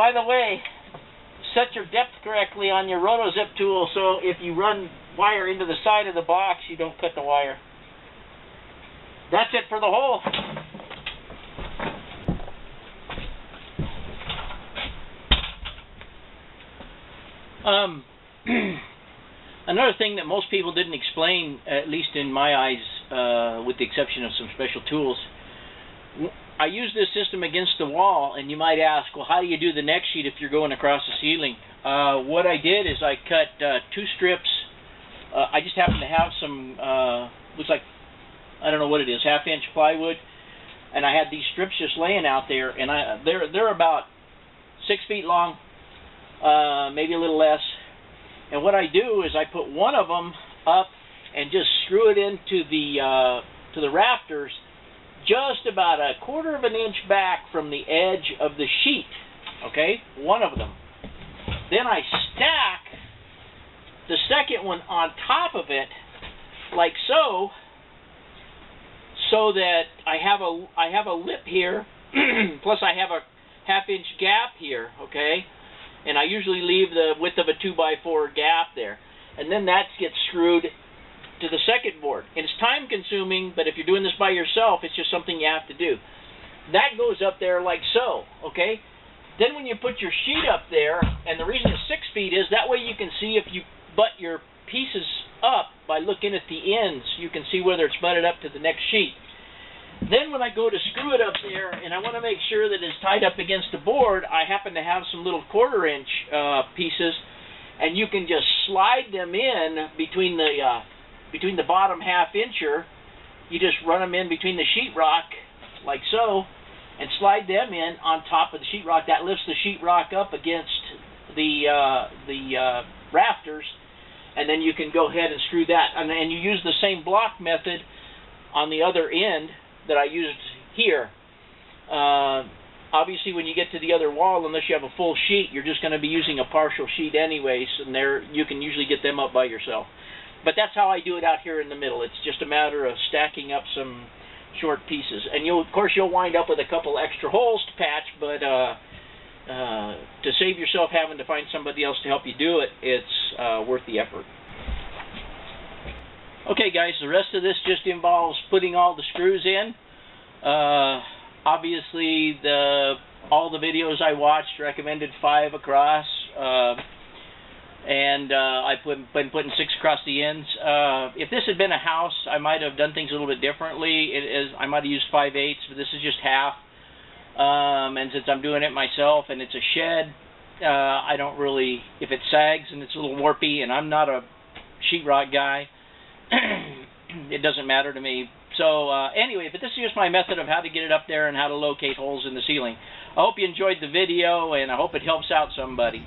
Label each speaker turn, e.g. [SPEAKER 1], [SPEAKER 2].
[SPEAKER 1] by the way, set your depth correctly on your roto-zip tool so if you run wire into the side of the box, you don't cut the wire. That's it for the hole. Another thing that most people didn't explain, at least in my eyes, with the exception of some special tools, I use this system against the wall, and you might ask, well, how do you do the next sheet if you're going across the ceiling? What I did is I cut 2 strips. I just happened to have some, looks like, I don't know what it is, 1/2-inch plywood, and I had these strips just laying out there, and they're about 6 feet long, maybe a little less. And what I do is I put one of them up and just screw it into the rafters, just about 1/4 of an inch back from the edge of the sheet. Okay, one of them. Then I stack the second one on top of it, like so, so that I have a lip here, plus I have a 1/2-inch gap here. Okay. And I usually leave the width of a 2x4 gap there. And then that gets screwed to the second board. And it's time consuming, but if you're doing this by yourself, it's just something you have to do. That goes up there like so, okay? Then when you put your sheet up there, and the reason it's 6 feet is that way you can see if you butt your pieces up by looking at the ends. You can see whether it's butted up to the next sheet. Then when I go to screw it up there, and I want to make sure that it's tied up against the board, I happen to have some little 1/4-inch pieces, and you can just slide them in between the bottom 1/2-incher. You just run them in between the sheetrock, like so, and slide them in on top of the sheetrock. That lifts the sheetrock up against the rafters, and then you can go ahead and screw that. And you use the same block method on the other end that I used here. Obviously, when you get to the other wall, unless you have a full sheet, you're just going to be using a partial sheet anyways, and there you can usually get them up by yourself. But that's how I do it out here in the middle. It's just a matter of stacking up some short pieces, and of course you'll wind up with a couple extra holes to patch, but to save yourself having to find somebody else to help you do it, it's worth the effort. Okay guys, the rest of this just involves putting all the screws in. Obviously all the videos I watched recommended 5 across, and I've been putting 6 across the ends. If this had been a house, I might have done things a little bit differently. I might have used 5/8, but this is just half. And since I'm doing it myself and it's a shed, I don't really, if it sags and it's a little warpy, and I'm not a sheetrock guy, it doesn't matter to me. So anyway, but this is just my method of how to get it up there and how to locate holes in the ceiling. I hope you enjoyed the video, and I hope it helps out somebody.